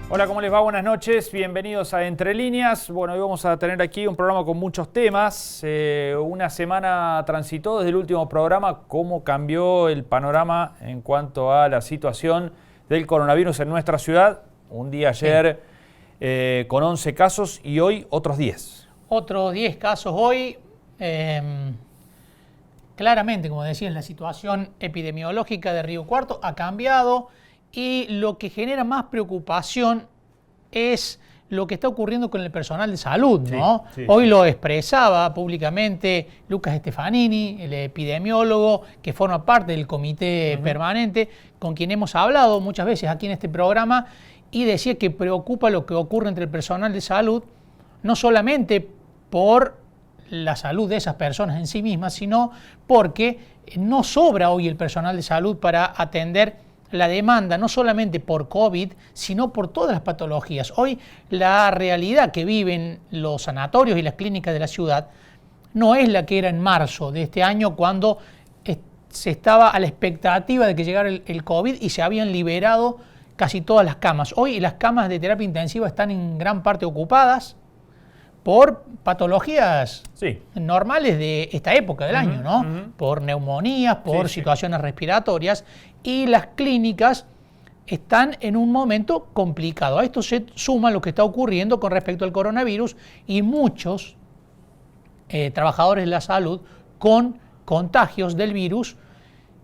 Hola, ¿cómo les va? Buenas noches, bienvenidos a Entre Líneas. Bueno, hoy vamos a tener aquí un programa con muchos temas. Una semana transitó desde el último programa, cómo cambió el panorama en cuanto a la situación del coronavirus en nuestra ciudad. Un día ayer con 11 casos y hoy otros 10. Otros 10 casos hoy. Claramente, como decías, la situación epidemiológica de Río Cuarto ha cambiado. Y lo que genera más preocupación es lo que está ocurriendo con el personal de salud, ¿no? Hoy lo expresaba públicamente Lucas Stefanini, el epidemiólogo que forma parte del comité permanente, con quien hemos hablado muchas veces aquí en este programa, y decía que preocupa lo que ocurre entre el personal de salud, no solamente por la salud de esas personas en sí mismas, sino porque no sobra hoy el personal de salud para atender la demanda, no solamente por COVID, sino por todas las patologías. Hoy la realidad que viven los sanatorios y las clínicas de la ciudad no es la que era en marzo de este año, cuando se estaba a la expectativa de que llegara el COVID y se habían liberado casi todas las camas. Hoy las camas de terapia intensiva están en gran parte ocupadas por patologías normales de esta época del año, ¿no? Por neumonías, por situaciones respiratorias, y las clínicas están en un momento complicado. A esto se suma lo que está ocurriendo con respecto al coronavirus y muchos trabajadores de la salud con contagios del virus,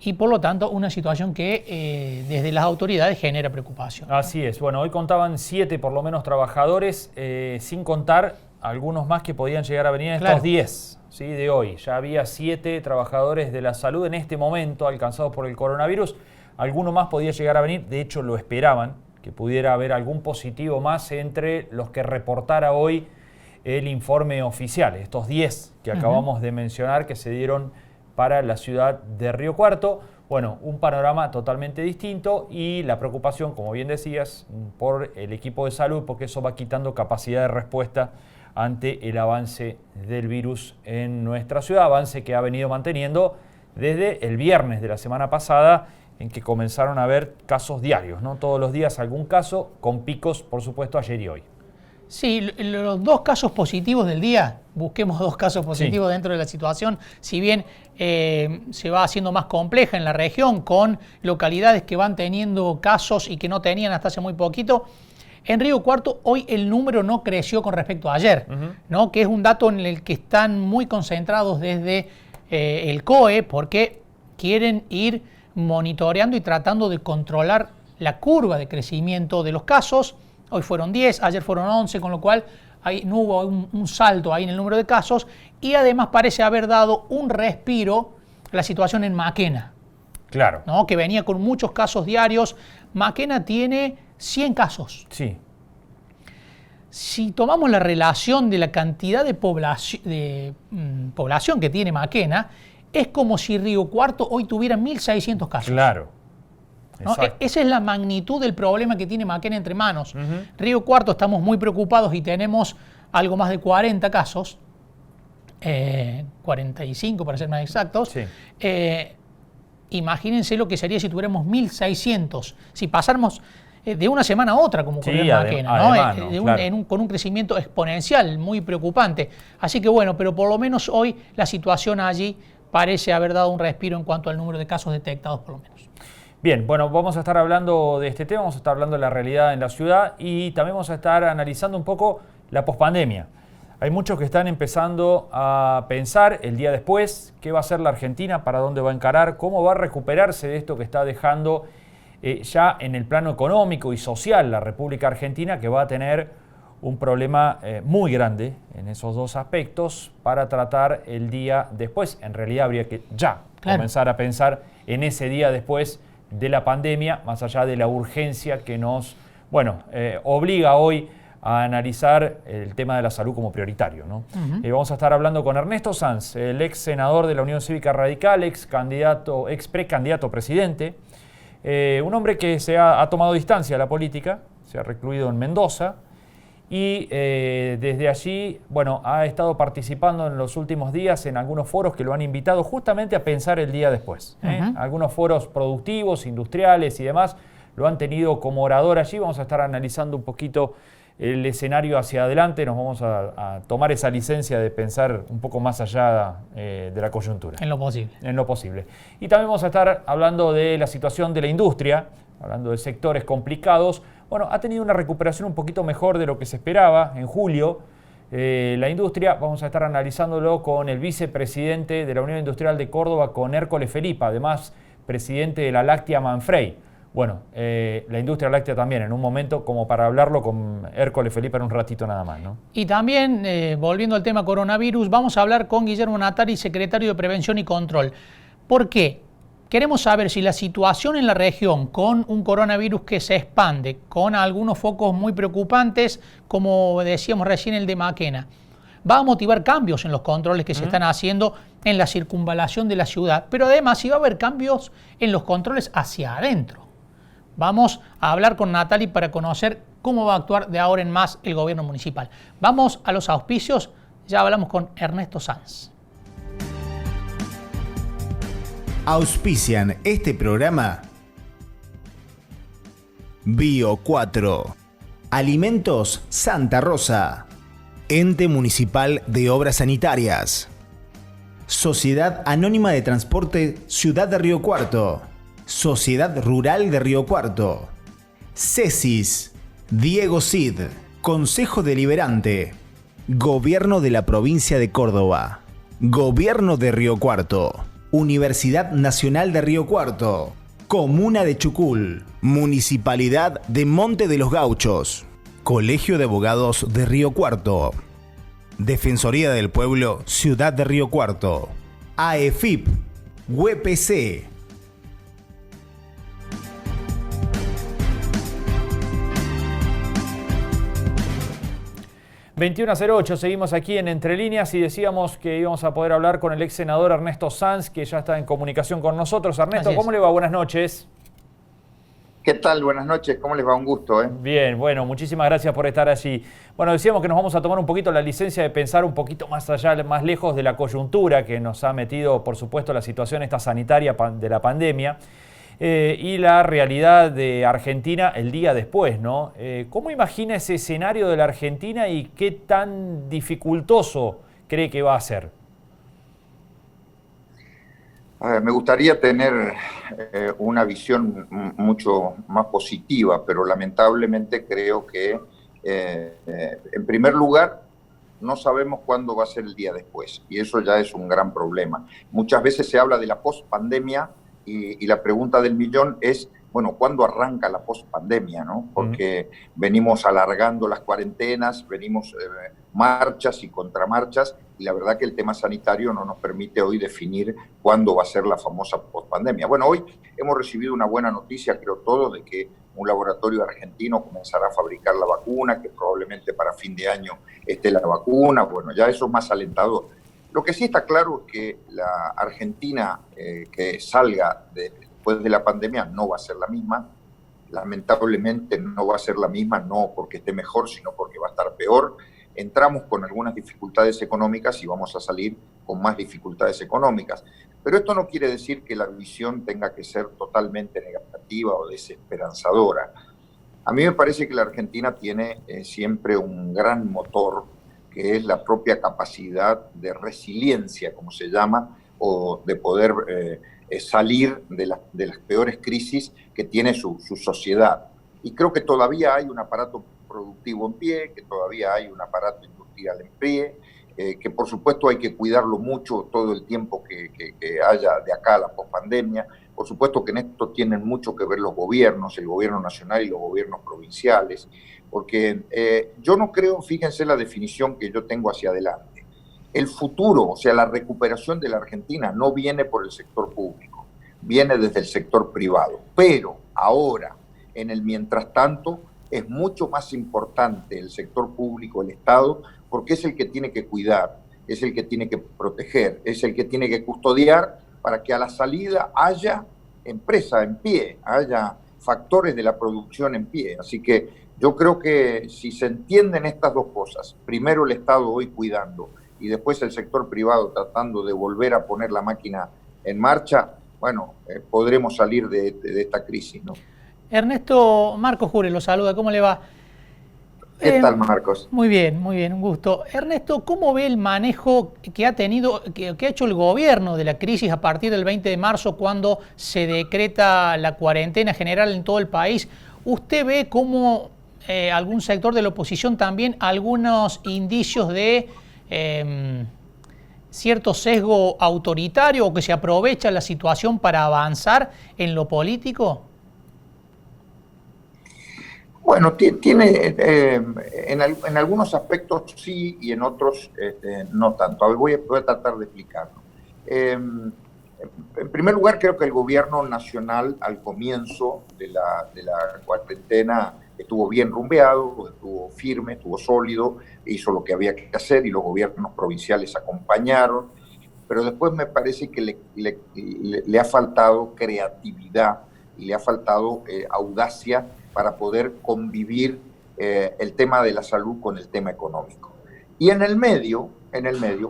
y por lo tanto una situación que desde las autoridades genera preocupación. Así es. Bueno, hoy contaban 7 por lo menos trabajadores, sin contar algunos más que podían llegar a venir en estos 10, ¿sí? De hoy. Ya había 7 trabajadores de la salud en este momento alcanzados por el coronavirus. Alguno más podía llegar a venir, de hecho lo esperaban, que pudiera haber algún positivo más entre los que reportara hoy el informe oficial. Estos 10 que acabamos de mencionar que se dieron para la ciudad de Río Cuarto. Bueno, un panorama totalmente distinto y la preocupación, como bien decías, por el equipo de salud, porque eso va quitando capacidad de respuesta ante el avance del virus en nuestra ciudad, avance que ha venido manteniendo desde el viernes de la semana pasada, en que comenzaron a haber casos diarios, ¿no? Todos los días algún caso, con picos, por supuesto, ayer y hoy. Sí, los 2 casos positivos del día, busquemos 2 casos positivos dentro de la situación, si bien se va haciendo más compleja en la región, con localidades que van teniendo casos y que no tenían hasta hace muy poquito. En Río Cuarto hoy el número no creció con respecto a ayer, ¿no? Que es un dato en el que están muy concentrados desde el COE, porque quieren ir monitoreando y tratando de controlar la curva de crecimiento de los casos. Hoy fueron 10, ayer fueron 11, con lo cual no hubo un salto ahí en el número de casos, y además parece haber dado un respiro a la situación en Maquena. Claro. ¿No? Que venía con muchos casos diarios. Maquena tiene 100 casos. Sí. Si tomamos la relación de la cantidad de población que tiene Maquena, es como si Río Cuarto hoy tuviera 1.600 casos. Claro. ¿No? Esa es la magnitud del problema que tiene Maquena entre manos. Río Cuarto estamos muy preocupados y tenemos algo más de 40 casos, 45 para ser más exactos. Sí. Imagínense lo que sería si tuviéramos 1.600, si pasáramos de una semana a otra, como ocurrió en Maquena, ¿no? Claro. Con un crecimiento exponencial muy preocupante. Así que bueno, pero por lo menos hoy la situación allí parece haber dado un respiro en cuanto al número de casos detectados, por lo menos. Bien, bueno, vamos a estar hablando de este tema, vamos a estar hablando de la realidad en la ciudad y también vamos a estar analizando un poco la pospandemia. Hay muchos que están empezando a pensar el día después, qué va a hacer la Argentina, para dónde va a encarar, cómo va a recuperarse de esto que está dejando ya en el plano económico y social la República Argentina, que va a tener un problema muy grande en esos 2 aspectos para tratar el día después. En realidad habría que ya comenzar a pensar en ese día después de la pandemia, más allá de la urgencia que nos obliga hoy a analizar el tema de la salud como prioritario, ¿no? Vamos a estar hablando con Ernesto Sanz, el ex senador de la Unión Cívica Radical, ex precandidato a presidente, un hombre que ha tomado distancia de la política, se ha recluido en Mendoza y desde allí, ha estado participando en los últimos días en algunos foros que lo han invitado justamente a pensar el día después. Algunos foros productivos, industriales y demás, lo han tenido como orador allí. Vamos a estar analizando un poquito el escenario hacia adelante, nos vamos a tomar esa licencia de pensar un poco más allá de la coyuntura. En lo posible. En lo posible. Y también vamos a estar hablando de la situación de la industria, hablando de sectores complicados. Bueno, ha tenido una recuperación un poquito mejor de lo que se esperaba en julio. La industria, vamos a estar analizándolo con el vicepresidente de la Unión Industrial de Córdoba, con Hércoles Felipa, además presidente de la láctea Manfrey. Bueno, la industria láctea también, en un momento como para hablarlo con Hércoles Felipe en un ratito nada más, ¿no? Y también, volviendo al tema coronavirus, vamos a hablar con Guillermo Natali, secretario de Prevención y Control. ¿Por qué? Queremos saber si la situación en la región con un coronavirus que se expande, con algunos focos muy preocupantes, como decíamos recién el de Maquena, va a motivar cambios en los controles que se están haciendo en la circunvalación de la ciudad, pero además sí va a haber cambios en los controles hacia adentro. Vamos a hablar con Natali para conocer cómo va a actuar de ahora en más el gobierno municipal. Vamos a los auspicios, ya hablamos con Ernesto Sanz. Auspician este programa Bio 4, Alimentos Santa Rosa, Ente Municipal de Obras Sanitarias, Sociedad Anónima de Transporte Ciudad de Río Cuarto, Sociedad Rural de Río Cuarto, CESIS, Diego Cid, Consejo Deliberante, Gobierno de la Provincia de Córdoba, Gobierno de Río Cuarto, Universidad Nacional de Río Cuarto, Comuna de Chucul, Municipalidad de Monte de los Gauchos, Colegio de Abogados de Río Cuarto, Defensoría del Pueblo Ciudad de Río Cuarto, AEFIP, UPC. 21:08, seguimos aquí en Entre Líneas y decíamos que íbamos a poder hablar con el ex senador Ernesto Sanz, que ya está en comunicación con nosotros. Ernesto, ¿cómo le va? Buenas noches. ¿Qué tal? Buenas noches, ¿cómo les va? Un gusto, ¿eh? Bien, bueno, muchísimas gracias por estar allí. Bueno, decíamos que nos vamos a tomar un poquito la licencia de pensar un poquito más allá, más lejos de la coyuntura que nos ha metido, por supuesto, la situación esta sanitaria de la pandemia. Y la realidad de Argentina el día después, ¿no? ¿Cómo imagina ese escenario de la Argentina y qué tan dificultoso cree que va a ser? Me gustaría tener una visión mucho más positiva, pero lamentablemente creo que, en primer lugar, no sabemos cuándo va a ser el día después, y eso ya es un gran problema. Muchas veces se habla de la pospandemia, y la pregunta del millón es, bueno, ¿cuándo arranca la pospandemia, no? Porque venimos alargando las cuarentenas, venimos marchas y contramarchas, y la verdad que el tema sanitario no nos permite hoy definir cuándo va a ser la famosa pospandemia. Bueno, hoy hemos recibido una buena noticia, creo todos, de que un laboratorio argentino comenzará a fabricar la vacuna, que probablemente para fin de año esté la vacuna. Bueno, ya eso es más alentador. Lo que sí está claro es que la Argentina que salga después de la pandemia no va a ser la misma. Lamentablemente no va a ser la misma, no porque esté mejor, sino porque va a estar peor. Entramos con algunas dificultades económicas y vamos a salir con más dificultades económicas. Pero esto no quiere decir que la visión tenga que ser totalmente negativa o desesperanzadora. A mí me parece que la Argentina tiene siempre un gran motor, que es la propia capacidad de resiliencia, como se llama, o de poder salir de las peores crisis que tiene su sociedad. Y creo que todavía hay un aparato productivo en pie, que todavía hay un aparato industrial en pie, que por supuesto hay que cuidarlo mucho todo el tiempo que haya de acá a la pospandemia. Por supuesto que en esto tienen mucho que ver los gobiernos, el gobierno nacional y los gobiernos provinciales, porque yo no creo, fíjense la definición que yo tengo hacia adelante. El futuro, o sea, la recuperación de la Argentina no viene por el sector público, viene desde el sector privado. Pero ahora, en el mientras tanto, es mucho más importante el sector público, el Estado, porque es el que tiene que cuidar, es el que tiene que proteger, es el que tiene que custodiar para que a la salida haya empresa en pie, haya factores de la producción en pie. Así que yo creo que si se entienden estas dos cosas, primero el Estado hoy cuidando y después el sector privado tratando de volver a poner la máquina en marcha, bueno, podremos salir de esta crisis, ¿no? Ernesto, Marcos Jure lo saluda, ¿cómo le va? ¿Qué tal, Marcos? Muy bien, un gusto. Ernesto, ¿cómo ve el manejo que ha tenido, que ha hecho el gobierno de la crisis a partir del 20 de marzo, cuando se decreta la cuarentena general en todo el país? ¿Usted ve cómo algún sector de la oposición también algunos indicios de cierto sesgo autoritario o que se aprovecha la situación para avanzar en lo político? Bueno, tiene, en algunos aspectos sí y en otros no tanto. A ver, voy a tratar de explicarlo. En primer lugar, creo que el gobierno nacional al comienzo de la cuarentena estuvo bien rumbeado, estuvo firme, estuvo sólido, hizo lo que había que hacer y los gobiernos provinciales acompañaron, pero después me parece que le ha faltado creatividad y le ha faltado audacia para poder convivir el tema de la salud con el tema económico. Y en el medio,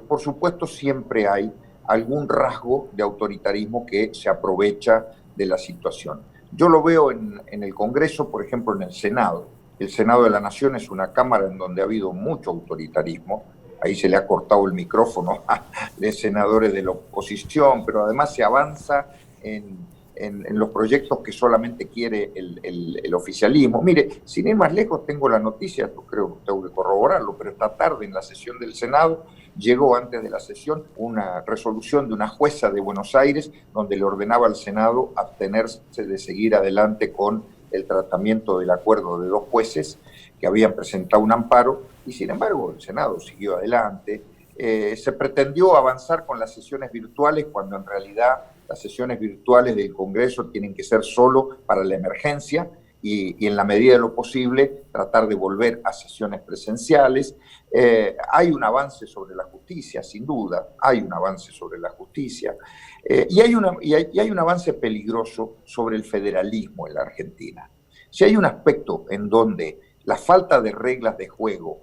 por supuesto, siempre hay algún rasgo de autoritarismo que se aprovecha de la situación. Yo lo veo en el Congreso, por ejemplo, en el Senado. El Senado de la Nación es una cámara en donde ha habido mucho autoritarismo. Ahí se le ha cortado el micrófono a los senadores de la oposición, pero además se avanza en los proyectos que solamente quiere el oficialismo. Mire, sin ir más lejos, tengo la noticia, creo que tengo que corroborarlo, pero esta tarde en la sesión del Senado llegó antes de la sesión una resolución de una jueza de Buenos Aires donde le ordenaba al Senado abstenerse de seguir adelante con el tratamiento del acuerdo de dos jueces que habían presentado un amparo, y sin embargo el Senado siguió adelante. Se pretendió avanzar con las sesiones virtuales cuando en realidad las sesiones virtuales del Congreso tienen que ser solo para la emergencia y en la medida de lo posible tratar de volver a sesiones presenciales. Hay un avance sobre la justicia, sin duda, hay un avance sobre la justicia y hay un avance peligroso sobre el federalismo en la Argentina. Si hay un aspecto en donde la falta de reglas de juego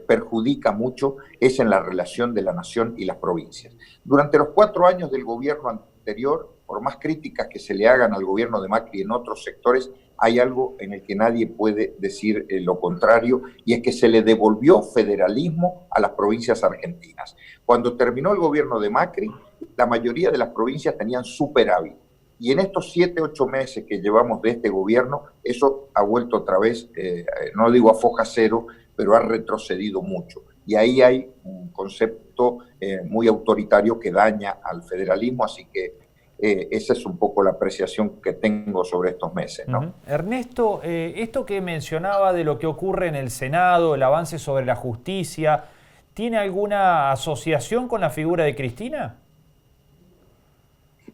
perjudica mucho, es en la relación de la nación y las provincias. Durante los 4 años del gobierno anterior, por más críticas que se le hagan al gobierno de Macri en otros sectores, hay algo en el que nadie puede decir lo contrario, y es que se le devolvió federalismo a las provincias argentinas. Cuando terminó el gobierno de Macri, la mayoría de las provincias tenían superávit. Y en estos 7, 8 meses que llevamos de este gobierno, eso ha vuelto otra vez, no digo a foja cero, pero ha retrocedido mucho. Y ahí hay un concepto muy autoritario que daña al federalismo, así que esa es un poco la apreciación que tengo sobre estos meses, ¿no? Ernesto, esto que mencionaba de lo que ocurre en el Senado, el avance sobre la justicia, ¿tiene alguna asociación con la figura de Cristina?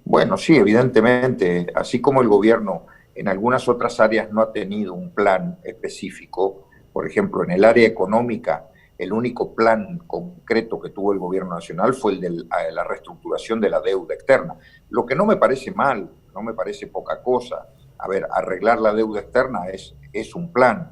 Bueno, sí, evidentemente, así como el gobierno en algunas otras áreas no ha tenido un plan específico, por ejemplo, en el área económica, el único plan concreto que tuvo el gobierno nacional fue el de la reestructuración de la deuda externa, lo que no me parece mal, no me parece poca cosa. A ver, arreglar la deuda externa es un plan,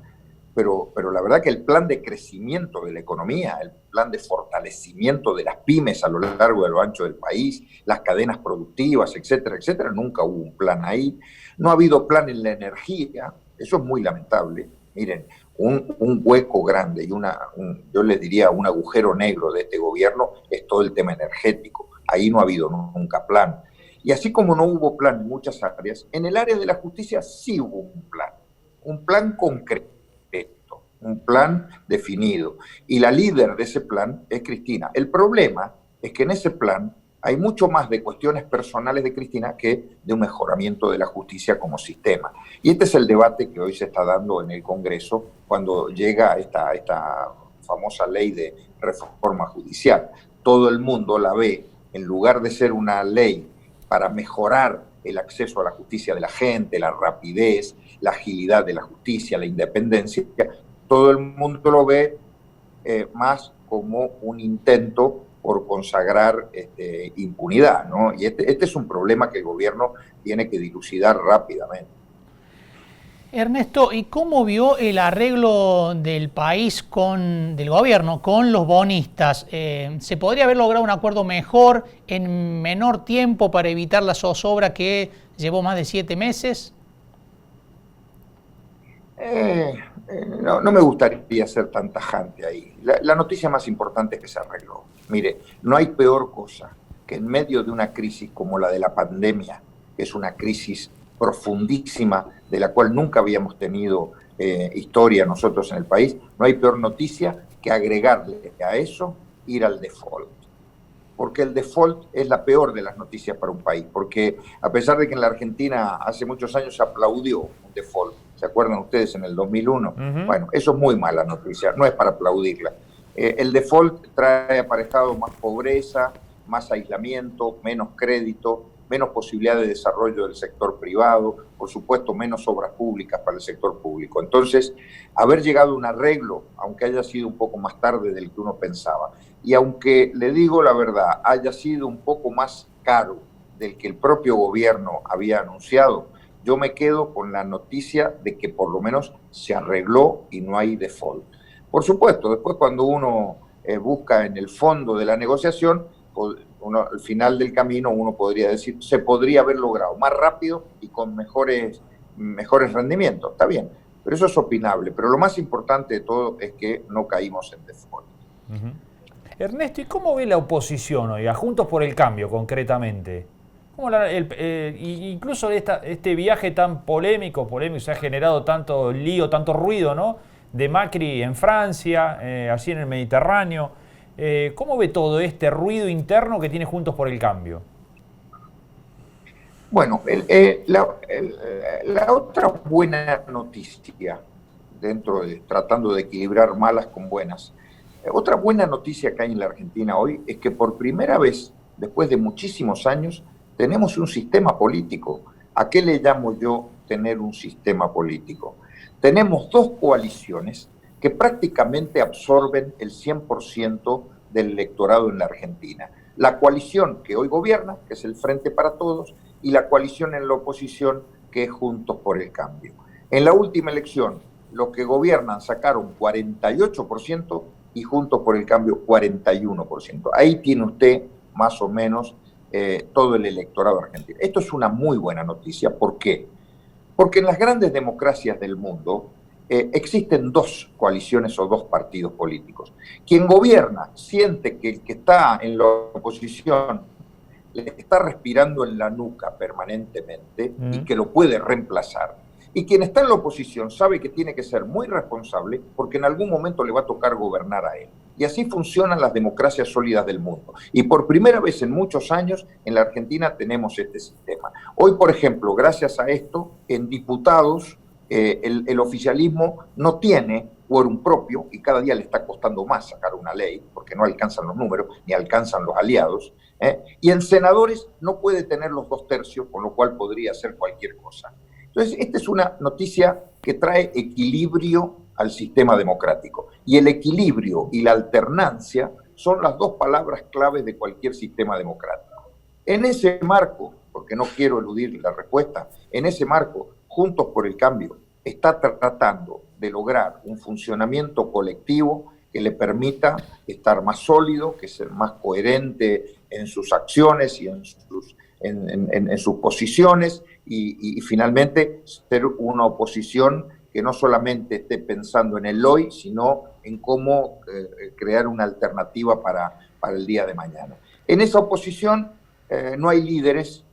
pero la verdad que el plan de crecimiento de la economía, el plan de fortalecimiento de las pymes a lo largo y a lo ancho del país, las cadenas productivas, etcétera, etcétera, nunca hubo un plan ahí. No ha habido plan en la energía, eso es muy lamentable. Miren, un hueco grande y yo les diría un agujero negro de este gobierno es todo el tema energético. Ahí no ha habido nunca plan. Y así como no hubo plan en muchas áreas, en el área de la justicia sí hubo un plan concreto, un plan definido. Y la líder de ese plan es Cristina. El problema es que en ese plan hay mucho más de cuestiones personales de Cristina que de un mejoramiento de la justicia como sistema. Y este es el debate que hoy se está dando en el Congreso cuando llega esta famosa ley de reforma judicial. Todo el mundo la ve, en lugar de ser una ley para mejorar el acceso a la justicia de la gente, la rapidez, la agilidad de la justicia, la independencia, todo el mundo lo ve más como un intento por consagrar impunidad, ¿no? Y este es un problema que el gobierno tiene que dilucidar rápidamente. Ernesto, ¿y cómo vio el arreglo del país del gobierno con los bonistas? ¿Se podría haber logrado un acuerdo mejor en menor tiempo para evitar la zozobra que llevó más de 7 meses? No me gustaría ser tan tajante ahí. La noticia más importante es que se arregló. Mire, no hay peor cosa que en medio de una crisis como la de la pandemia, que es una crisis profundísima de la cual nunca habíamos tenido historia nosotros en el país, no hay peor noticia que agregarle a eso ir al default. Porque el default es la peor de las noticias para un país, porque a pesar de que en la Argentina hace muchos años se aplaudió un default, ¿se acuerdan ustedes en el 2001? Bueno, eso es muy mala noticia, no es para aplaudirla. El default trae aparejado más pobreza, más aislamiento, menos crédito, menos posibilidad de desarrollo del sector privado, por supuesto menos obras públicas para el sector público. Entonces, haber llegado a un arreglo, aunque haya sido un poco más tarde del que uno pensaba, y aunque, le digo la verdad, haya sido un poco más caro del que el propio gobierno había anunciado, yo me quedo con la noticia de que por lo menos se arregló y no hay default. Por supuesto, después cuando uno busca en el fondo de la negociación, al final del camino uno podría decir, se podría haber logrado más rápido y con mejores rendimientos, está bien, pero eso es opinable, pero lo más importante de todo es que no caímos en default. Ernesto, ¿y cómo ve la oposición hoy, a Juntos por el Cambio concretamente? ¿Cómo incluso este viaje tan polémico, se ha generado tanto lío, tanto ruido, ¿no?, de Macri en Francia, así en el Mediterráneo. ¿Cómo ve todo este ruido interno que tiene Juntos por el Cambio? Bueno, la otra buena noticia, tratando de equilibrar malas con buenas, otra buena noticia que hay en la Argentina hoy es que por primera vez, después de muchísimos años, tenemos un sistema político. ¿A qué le llamo yo tener un sistema político? Tenemos dos coaliciones que prácticamente absorben el 100% del electorado en la Argentina. La coalición que hoy gobierna, que es el Frente para Todos, y la coalición en la oposición, que es Juntos por el Cambio. En la última elección, los que gobiernan sacaron 48% y Juntos por el Cambio 41%. Ahí tiene usted más o menos todo el electorado argentino. Esto es una muy buena noticia. ¿Por qué? Porque en las grandes democracias del mundo existen dos coaliciones o dos partidos políticos. Quien gobierna siente que el que está en la oposición le está respirando en la nuca permanentemente y que lo puede reemplazar. Y quien está en la oposición sabe que tiene que ser muy responsable porque en algún momento le va a tocar gobernar a él. Y así funcionan las democracias sólidas del mundo. Y por primera vez en muchos años en la Argentina tenemos este sistema. Hoy, por ejemplo, gracias a esto, en diputados el oficialismo no tiene quórum propio y cada día le está costando más sacar una ley porque no alcanzan los números ni alcanzan los aliados. Y en senadores no puede tener los 2/3, con lo cual podría hacer cualquier cosa. Entonces, esta es una noticia que trae equilibrio al sistema democrático. Y el equilibrio y la alternancia son las dos palabras claves de cualquier sistema democrático. En ese marco, porque no quiero eludir la respuesta, en ese marco, Juntos por el Cambio está tratando de lograr un funcionamiento colectivo que le permita estar más sólido, que ser más coherente en sus acciones y en sus posiciones y finalmente ser una oposición que no solamente esté pensando en el hoy, sino en cómo crear una alternativa para el día de mañana. En esa oposición no hay líderes.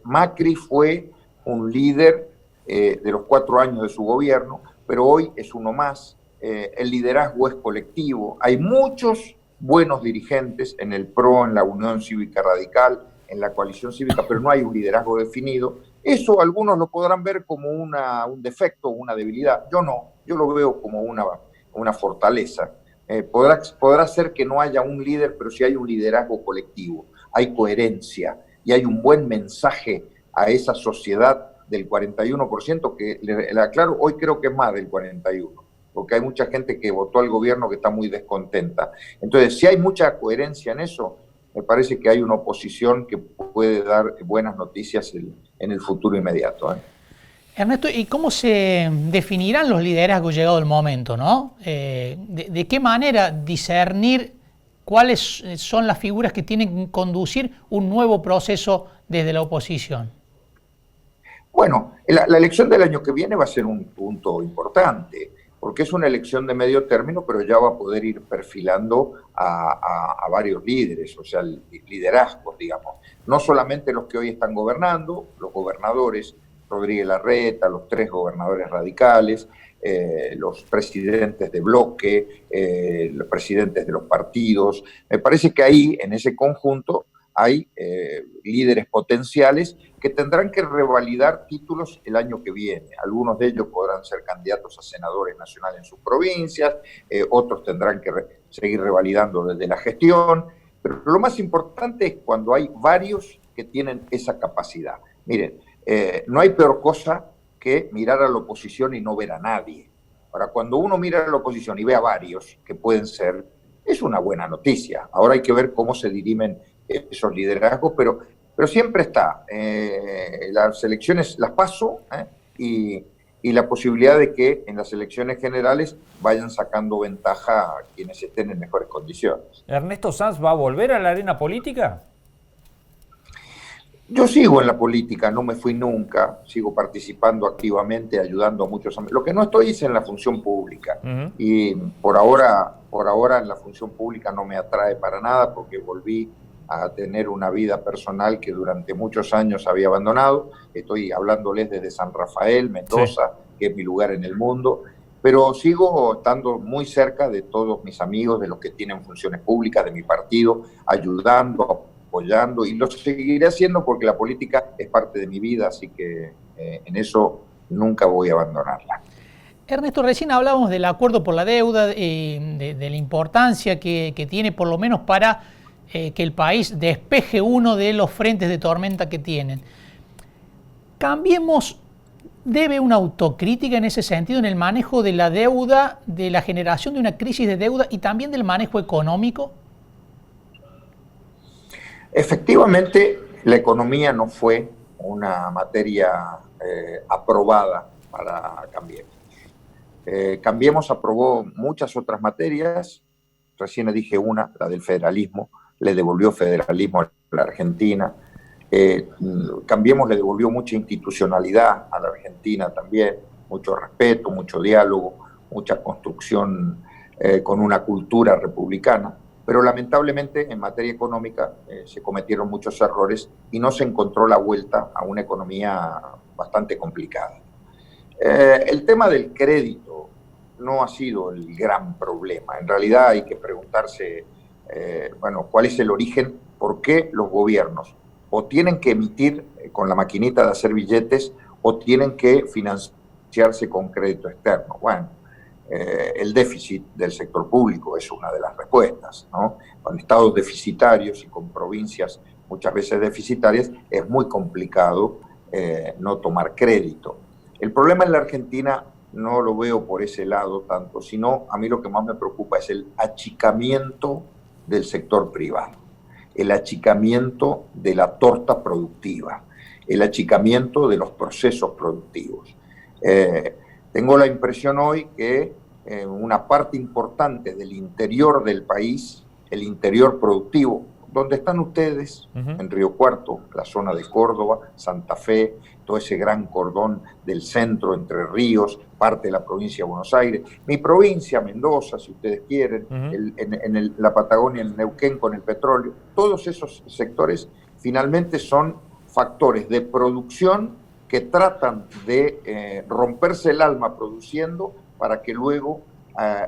Macri fue un líder de los 4 años de su gobierno, pero hoy es uno más. El liderazgo es colectivo. Hay muchos buenos dirigentes en el PRO, en la Unión Cívica Radical, en la coalición cívica, pero no hay un liderazgo definido. Eso algunos lo podrán ver como un defecto, una debilidad. Yo no, yo lo veo como una fortaleza. Podrá ser que no haya un líder, pero sí hay un liderazgo colectivo, hay coherencia y hay un buen mensaje a esa sociedad del 41%, que le aclaro, hoy creo que es más del 41%, porque hay mucha gente que votó al gobierno que está muy descontenta. Entonces, si hay mucha coherencia en eso, me parece que hay una oposición que puede dar buenas noticias en el futuro inmediato. Ernesto, ¿y cómo se definirán los liderazgos llegado el momento, ¿no? ¿De qué manera discernir cuáles son las figuras que tienen que conducir un nuevo proceso desde la oposición? Bueno, la elección del año que viene va a ser un punto importante, porque es una elección de medio término, pero ya va a poder ir perfilando a varios líderes, o sea, liderazgos, digamos. No solamente los que hoy están gobernando, los gobernadores, Rodríguez Larreta, los 3 gobernadores radicales, los presidentes de bloque, los presidentes de los partidos. Me parece que ahí, en ese conjunto, hay líderes potenciales que tendrán que revalidar títulos el año que viene. Algunos de ellos podrán ser candidatos a senadores nacionales en sus provincias, otros tendrán que seguir revalidando desde la gestión, pero lo más importante es cuando hay varios que tienen esa capacidad. Miren, no hay peor cosa que mirar a la oposición y no ver a nadie. Ahora, cuando uno mira a la oposición y ve a varios que pueden ser, es una buena noticia. Ahora hay que ver cómo se dirimen esos liderazgos, pero siempre está las elecciones, las paso, y la posibilidad de que en las elecciones generales vayan sacando ventaja a quienes estén en mejores condiciones. ¿Ernesto Sanz va a volver a la arena política? Yo sigo en la política, no me fui nunca, sigo participando activamente, ayudando a muchos amigos. Lo que no estoy es en la función pública. Y por ahora en la función pública no me atrae para nada, porque volví a tener una vida personal que durante muchos años había abandonado. Estoy hablándoles desde San Rafael, Mendoza, que es mi lugar en el mundo, pero sigo estando muy cerca de todos mis amigos, de los que tienen funciones públicas, de mi partido, ayudando, apoyando, y lo seguiré haciendo porque la política es parte de mi vida, así que en eso nunca voy a abandonarla. Ernesto, recién hablábamos del acuerdo por la deuda, de la importancia que tiene por lo menos para que el país despeje uno de los frentes de tormenta que tienen. Cambiemos, ¿debe una autocrítica en ese sentido, en el manejo de la deuda, de la generación de una crisis de deuda y también del manejo económico? Efectivamente, la economía no fue una materia aprobada para Cambiemos. Cambiemos aprobó muchas otras materias, recién le dije una, la del federalismo, le devolvió federalismo a la Argentina. Cambiemos le devolvió mucha institucionalidad a la Argentina también, mucho respeto, mucho diálogo, mucha construcción con una cultura republicana. Pero lamentablemente en materia económica se cometieron muchos errores y no se encontró la vuelta a una economía bastante complicada. El tema del crédito no ha sido el gran problema. En realidad hay que preguntarse, ¿cuál es el origen? ¿Por qué los gobiernos o tienen que emitir con la maquinita de hacer billetes o tienen que financiarse con crédito externo? Bueno, el déficit del sector público es una de las respuestas, ¿no? Con estados deficitarios y con provincias muchas veces deficitarias es muy complicado no tomar crédito. El problema en la Argentina no lo veo por ese lado tanto, sino a mí lo que más me preocupa es el achicamiento del sector privado, el achicamiento de la torta productiva, el achicamiento de los procesos productivos. Tengo la impresión hoy que una parte importante del interior del país, el interior productivo, donde están ustedes, en Río Cuarto, la zona de Córdoba, Santa Fe, todo ese gran cordón del centro, Entre Ríos, parte de la provincia de Buenos Aires, mi provincia, Mendoza, si ustedes quieren, la Patagonia, el Neuquén con el petróleo, todos esos sectores finalmente son factores de producción que tratan de romperse el alma produciendo para que luego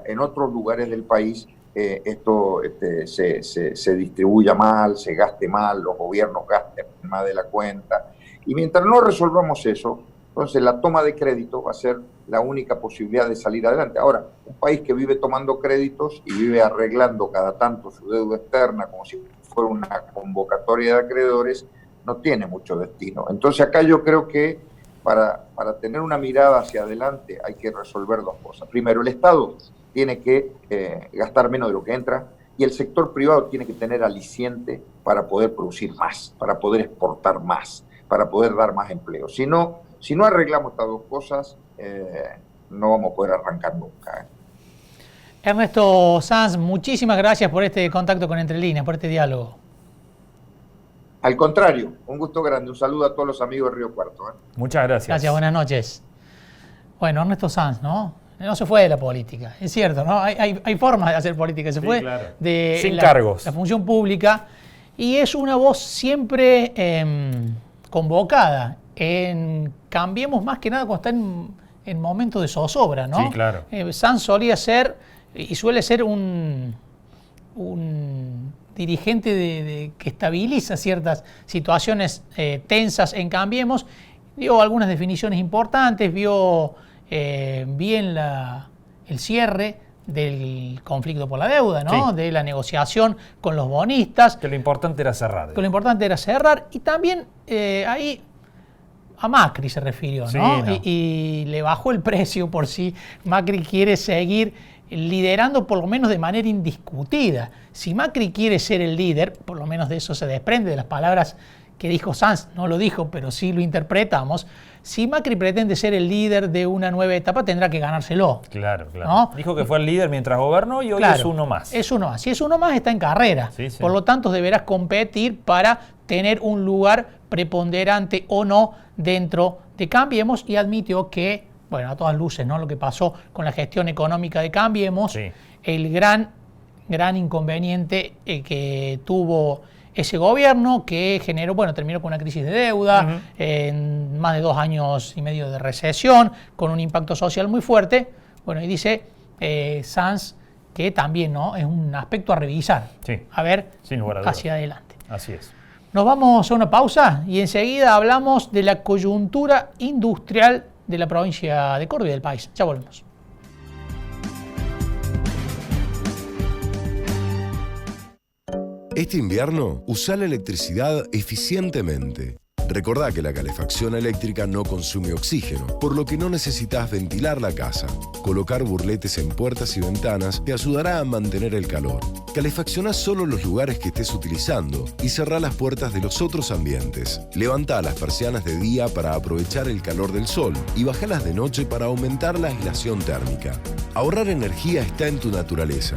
en otros lugares del país esto se distribuya mal, se gaste mal, los gobiernos gasten más de la cuenta. Y mientras no resolvamos eso, entonces la toma de crédito va a ser la única posibilidad de salir adelante. Ahora, un país que vive tomando créditos y vive arreglando cada tanto su deuda externa como si fuera una convocatoria de acreedores, no tiene mucho destino. Entonces acá yo creo que para tener una mirada hacia adelante hay que resolver dos cosas. Primero, el Estado tiene que gastar menos de lo que entra y el sector privado tiene que tener aliciente para poder producir más, para poder exportar más, para poder dar más empleo. Si no arreglamos estas dos cosas, no vamos a poder arrancar nunca. Ernesto Sanz, muchísimas gracias por este contacto con Entre Líneas, por este diálogo. Al contrario, un gusto grande. Un saludo a todos los amigos de Río Cuarto. Muchas gracias. Gracias, buenas noches. Bueno, Ernesto Sanz, ¿no? No se fue de la política, es cierto, ¿no? Hay formas de hacer política, se fue claro. de Sin cargos. La función pública, y es una voz siempre convocada en Cambiemos, más que nada cuando está en momentos de zozobra, ¿no? Sí, claro. Sanz solía ser y suele ser un dirigente que estabiliza ciertas situaciones tensas en Cambiemos. Dio algunas definiciones importantes, vio bien el cierre del conflicto por la deuda, ¿no? Sí. De la negociación con los bonistas. Que lo importante era cerrar. Que lo importante era cerrar, y también ahí a Macri se refirió, ¿no? Sí, no. Y le bajó el precio por si Macri quiere seguir liderando, por lo menos de manera indiscutida. Si Macri quiere ser el líder, por lo menos de eso se desprende de las palabras que dijo Sanz, no lo dijo, pero sí lo interpretamos. Si Macri pretende ser el líder de una nueva etapa, tendrá que ganárselo. Claro, claro. ¿No? Dijo que fue el líder mientras gobernó y hoy Claro, es uno más. Es uno más. Si es uno más, está en carrera. Sí, sí. Por lo tanto, deberás competir para tener un lugar preponderante o no dentro de Cambiemos, y admitió que, bueno, a todas luces, ¿no? Lo que pasó con la gestión económica de Cambiemos, Sí. el gran inconveniente que tuvo ese gobierno, que generó, bueno, terminó con una crisis de deuda, en más de 2 años y medio de recesión, con un impacto social muy fuerte. Bueno, y dice Sanz que también, ¿no? Es un aspecto a revisar. Sí. A ver, Sin lugar a dudas. hacia adelante. Así es. Nos vamos a una pausa y enseguida hablamos de la coyuntura industrial de la provincia de Córdoba y del país. Ya volvemos. Este invierno, usa la electricidad eficientemente. Recordá que la calefacción eléctrica no consume oxígeno, por lo que no necesitas ventilar la casa. Colocar burletes en puertas y ventanas te ayudará a mantener el calor. Calefacciona solo los lugares que estés utilizando y cerrá las puertas de los otros ambientes. Levantá las persianas de día para aprovechar el calor del sol y bajalas de noche para aumentar la aislación térmica. Ahorrar energía está en tu naturaleza.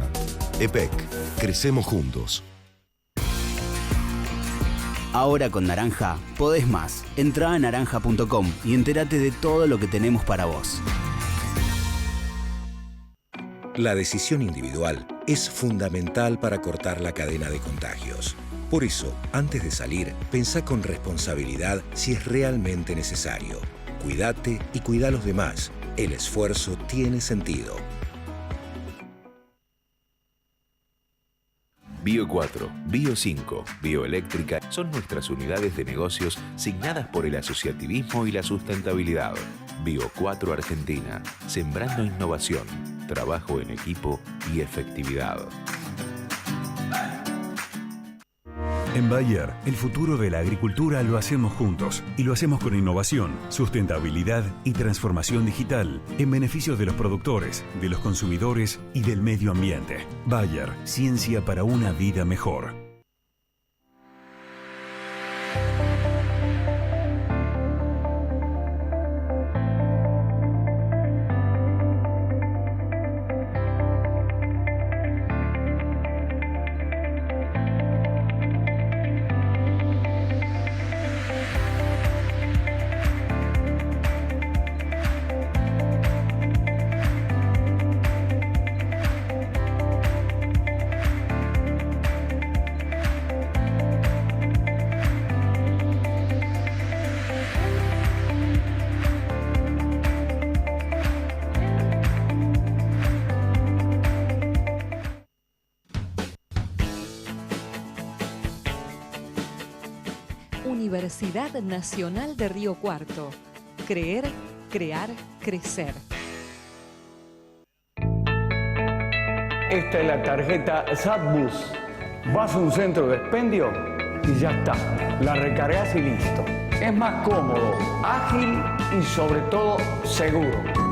EPEC. Crecemos juntos. Ahora con Naranja podés más. Entrá a naranja.com y entérate de todo lo que tenemos para vos. La decisión individual es fundamental para cortar la cadena de contagios. Por eso, antes de salir, pensá con responsabilidad si es realmente necesario. Cuídate y cuida a los demás. El esfuerzo tiene sentido. Bio 4, Bio 5, Bioeléctrica son nuestras unidades de negocios signadas por el asociativismo y la sustentabilidad. Bio 4 Argentina, sembrando innovación, trabajo en equipo y efectividad. En Bayer, el futuro de la agricultura lo hacemos juntos y lo hacemos con innovación, sustentabilidad y transformación digital en beneficio de los productores, de los consumidores y del medio ambiente. Bayer, ciencia para una vida mejor. Universidad Nacional de Río Cuarto. Creer, crear, crecer. Esta es la tarjeta ZapBus. Vas a un centro de expendio y ya está. La recargas y listo. Es más cómodo, ágil y sobre todo seguro.